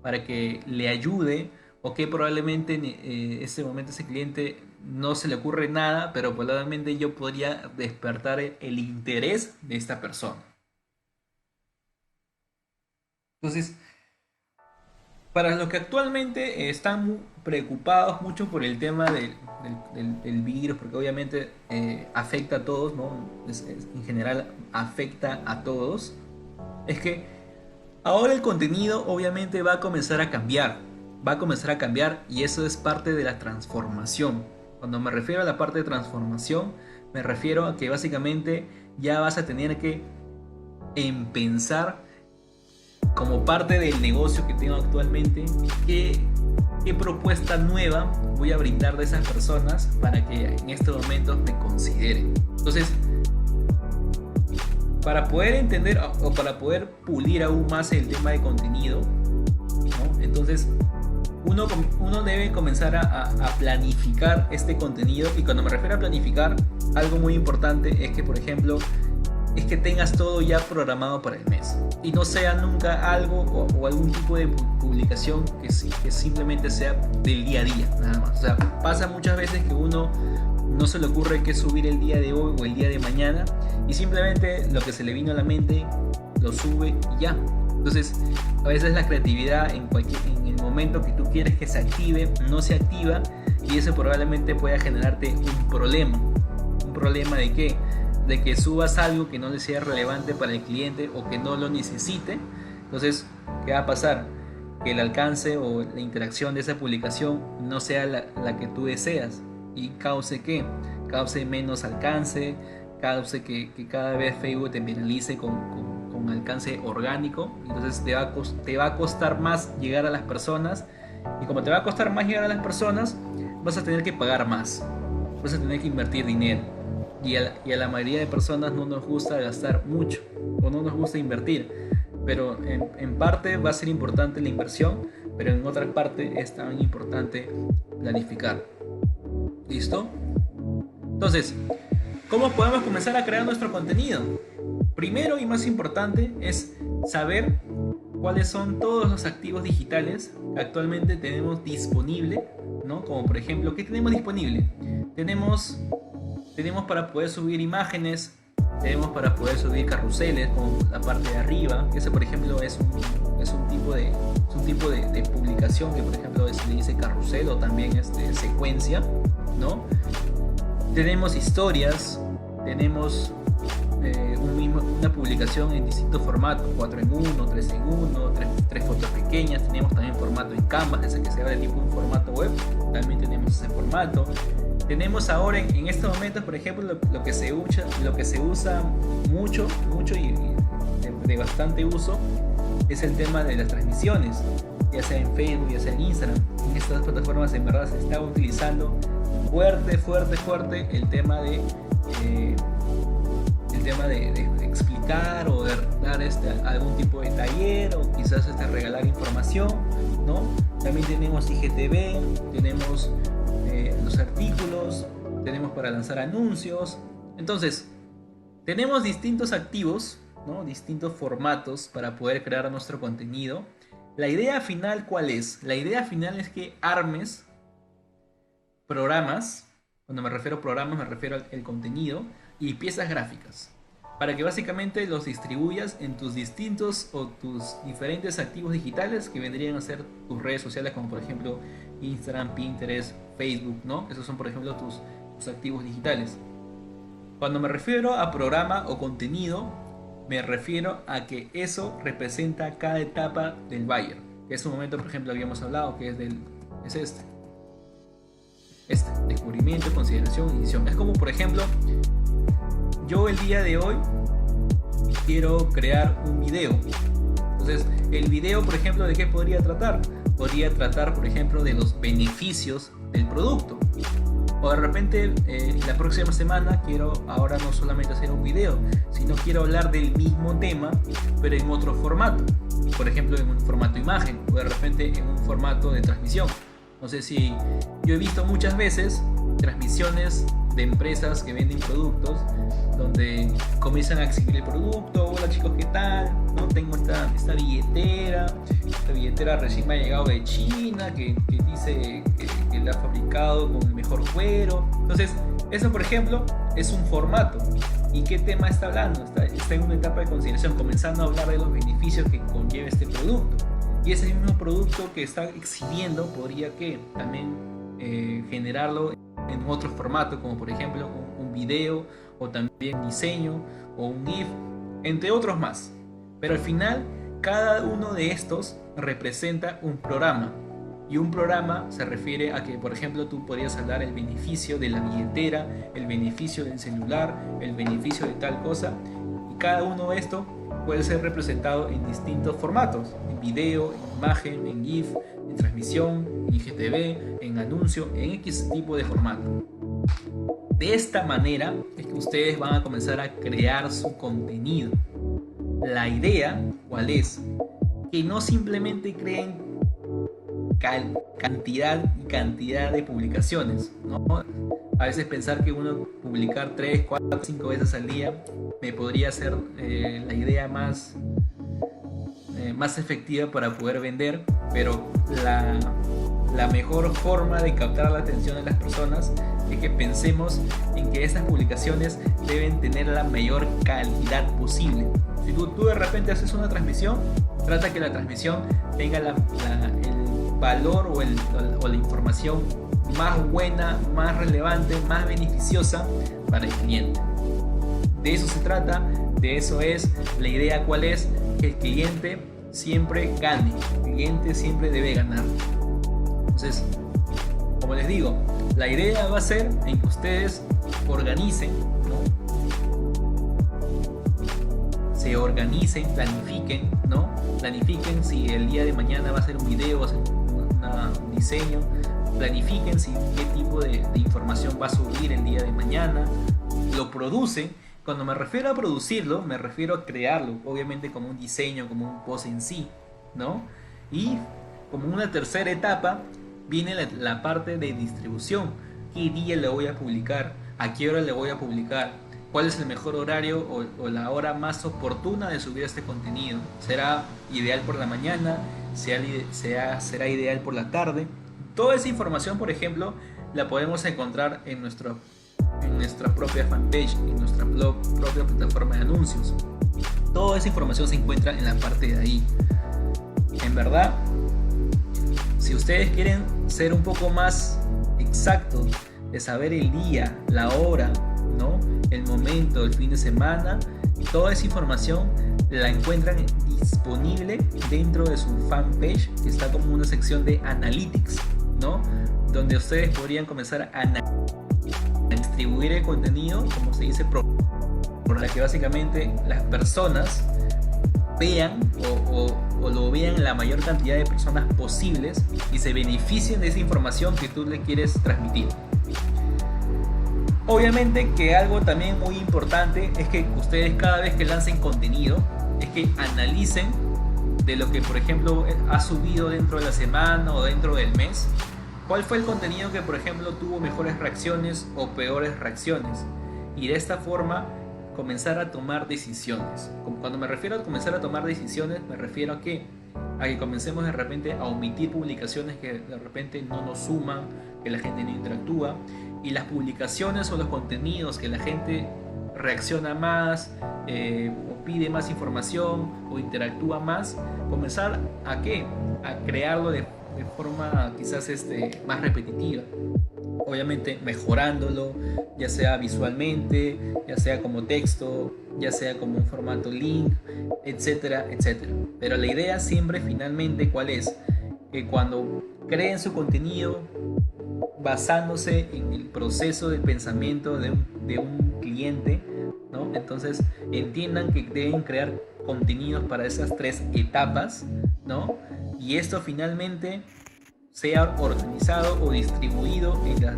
para que le ayude, o que probablemente en ese momento ese cliente no se le ocurre nada, pero probablemente yo podría despertar el interés de esta persona. Entonces, para los que actualmente están preocupados mucho por el tema del virus, porque obviamente afecta a todos, ¿no? En general afecta a todos, es que ahora el contenido obviamente va a comenzar a cambiar. Va a comenzar a cambiar y eso es parte de la transformación. Cuando me refiero a la parte de transformación, me refiero a que básicamente ya vas a tener que pensar como parte del negocio que tengo actualmente, qué propuesta nueva voy a brindar de esas personas para que en estos momentos me consideren. Entonces, para poder entender o para poder pulir aún más el tema de contenido, ¿no? Entonces uno debe comenzar a planificar este contenido. Y cuando me refiero a planificar, algo muy importante es que, por ejemplo, es que tengas todo ya programado para el mes y no sea nunca algo o algún tipo de publicación que simplemente sea del día a día, nada más. O sea, pasa muchas veces que uno no se le ocurre qué subir el día de hoy o el día de mañana y simplemente lo que se le vino a la mente lo sube y ya. Entonces, a veces la creatividad en el momento que tú quieres que se active no se activa, y eso probablemente pueda generarte un problema. ¿Un problema de qué? De que subas algo que no le sea relevante para el cliente o que no lo necesite. Entonces, ¿qué va a pasar? Que el alcance o la interacción de esa publicación no sea la que tú deseas, y cause ¿qué? Cause menos alcance, cause que cada vez Facebook te penalice con alcance orgánico. Entonces te va a costar más llegar a las personas, y como te va a costar más llegar a las personas, vas a tener que pagar más, vas a tener que invertir dinero. Y a la mayoría de personas no nos gusta gastar mucho o no nos gusta invertir, pero en parte va a ser importante la inversión, pero en otra parte es también importante planificar. ¿Listo? Entonces, ¿cómo podemos comenzar a crear nuestro contenido? Primero y más importante es saber cuáles son todos los activos digitales que actualmente tenemos disponible, ¿no? Como por ejemplo, ¿qué tenemos disponible? Tenemos para poder subir imágenes, tenemos para poder subir carruseles como la parte de arriba. Ese, por ejemplo, es un tipo de publicación que, por ejemplo, se le dice carrusel o también secuencia, ¿no? Tenemos historias, tenemos una publicación en distintos formatos, 4 en 1, 3 en 1, 3 fotos pequeñas. Tenemos también formato en Canvas, ese que se abre tipo un formato web, también tenemos ese formato. Tenemos ahora en estos momentos, por ejemplo, lo que se usa mucho y de bastante uso es el tema de las transmisiones, ya sea en Facebook, ya sea en Instagram. En estas plataformas en verdad se está utilizando fuerte el tema de explicar o de dar algún tipo de taller o quizás regalar información, ¿no? También tenemos IGTV, tenemos los artículos, tenemos para lanzar anuncios. Entonces, tenemos distintos activos, ¿no? Distintos formatos para poder crear nuestro contenido. La idea final, ¿cuál es? La idea final es que armes programas. Cuando me refiero a programas, me refiero al contenido y piezas gráficas. para que básicamente los distribuyas en tus distintos o tus diferentes activos digitales que vendrían a ser tus redes sociales, como por ejemplo Instagram, Pinterest, Facebook, ¿no? Esos son por ejemplo tus activos digitales. Cuando me refiero a programa o contenido, me refiero a que eso representa cada etapa del buyer. Que es un momento, por ejemplo, habíamos hablado que es este, descubrimiento, consideración, edición. Es como, por ejemplo, yo el día de hoy quiero crear un video. Entonces, el video, por ejemplo, ¿de qué podría tratar? Podría tratar, por ejemplo, de los beneficios del producto. O de repente, la próxima semana quiero ahora no solamente hacer un video, sino quiero hablar del mismo tema, pero en otro formato. Por ejemplo, en un formato imagen, o de repente en un formato de transmisión. No sé si yo he visto muchas veces transmisiones de empresas que venden productos donde comienzan a exhibir el producto. Hola chicos, ¿qué tal? ¿No? Tengo esta billetera recién me ha llegado de China que dice que la ha fabricado con el mejor cuero. Entonces eso, por ejemplo, es un formato. ¿Y qué tema está hablando? Está en una etapa de consideración, comenzando a hablar de los beneficios que conlleva este producto. Y ese mismo producto que está exhibiendo podría que también generarlo en otro formato, como por ejemplo un video, o también un diseño, o un GIF, entre otros más. Pero al final, cada uno de estos representa un programa. Y un programa se refiere a que, por ejemplo, tú podrías hablar el beneficio de la billetera, el beneficio del celular, el beneficio de tal cosa. Y cada uno de estos puede ser representado en distintos formatos: en video, en imagen, en GIF, en transmisión, en IGTV, en anuncio, en X tipo de formato. De esta manera es que ustedes van a comenzar a crear su contenido. La idea, ¿cuál es? Que no simplemente creen cantidad y cantidad de publicaciones, ¿no? A veces pensar que uno publicar 3, 4, 5 veces al día me podría ser la idea más efectiva para poder vender, pero la mejor forma de captar la atención de las personas es que pensemos en que estas publicaciones deben tener la mayor calidad posible. Si tú de repente haces una transmisión, trata que la transmisión tenga el valor o la información más buena, más relevante, más beneficiosa para el cliente. De eso se trata, de eso es la idea. ¿Cuál es? Que el cliente siempre gane, el cliente siempre debe ganar. Entonces, como les digo, la idea va a ser en que ustedes organicen, ¿no? Se organicen, planifiquen, ¿no? Planifiquen si el día de mañana va a ser un video, va a ser un diseño. Planifiquen qué tipo de información va a subir el día de mañana. Lo producen. Cuando me refiero a producirlo, me refiero a crearlo, obviamente como un diseño, como un post en sí, ¿no? Y como una tercera etapa viene la parte de distribución. ¿Qué día le voy a publicar? ¿A qué hora le voy a publicar? ¿Cuál es el mejor horario o la hora más oportuna de subir este contenido? ¿Será ideal por la mañana? ¿Será ideal por la tarde? Toda esa información, por ejemplo, la podemos encontrar en nuestra propia fanpage, en nuestra propia plataforma de anuncios. Toda esa información se encuentra en la parte de ahí. En verdad, si ustedes quieren ser un poco más exactos de saber el día, la hora, ¿no? El momento, el fin de semana, toda esa información la encuentran disponible dentro de su fanpage, que está como una sección de analytics, ¿no? Donde ustedes podrían comenzar a distribuir el contenido, como se dice, por la que básicamente las personas vean o lo vean la mayor cantidad de personas posibles y se beneficien de esa información que tú le quieres transmitir. Obviamente que algo también muy importante es que ustedes cada vez que lancen contenido es que analicen de lo que, por ejemplo, ha subido dentro de la semana o dentro del mes. ¿Cuál fue el contenido que, por ejemplo, tuvo mejores reacciones o peores reacciones? Y de esta forma comenzar a tomar decisiones. Cuando me refiero a comenzar a tomar decisiones, me refiero a que comencemos de repente a omitir publicaciones que de repente no nos suman, que la gente no interactúa, y las publicaciones o los contenidos que la gente reacciona más, o pide más información, o interactúa más, comenzar a qué? A crearlo de forma quizás más repetitiva. Obviamente mejorándolo, ya sea visualmente, ya sea como texto, ya sea como un formato link, etcétera, etcétera. Pero la idea siempre finalmente, ¿cuál es? Que cuando creen su contenido basándose en el proceso de pensamiento de un cliente, ¿no? Entonces entiendan que deben crear contenidos para esas tres etapas, ¿no? Y esto finalmente sea organizado o distribuido en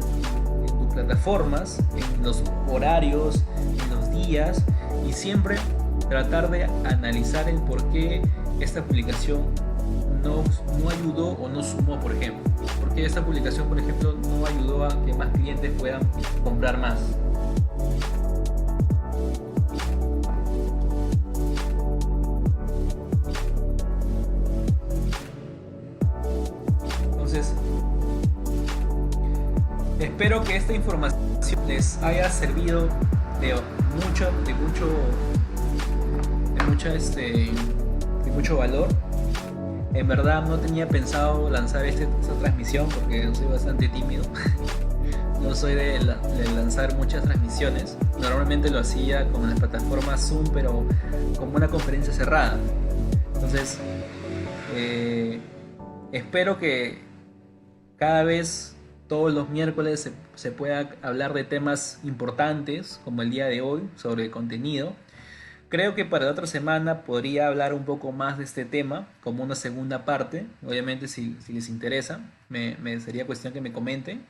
tus plataformas, en los horarios, en los días, y siempre tratar de analizar el por qué esta publicación no ayudó o no sumó, por ejemplo. ¿Por qué esta publicación, por ejemplo, no ayudó a que más clientes puedan comprar más? Entonces, espero que esta información les haya servido de mucho, de mucho valor. En verdad no tenía pensado lanzar esta transmisión porque soy bastante tímido. No soy de lanzar muchas transmisiones. Normalmente lo hacía con las plataformas Zoom, pero como una conferencia cerrada. Entonces, espero que cada vez, todos los miércoles, se pueda hablar de temas importantes, como el día de hoy, sobre el contenido. Creo que para la otra semana podría hablar un poco más de este tema, como una segunda parte. Obviamente, si les interesa, me sería cuestión que me comenten.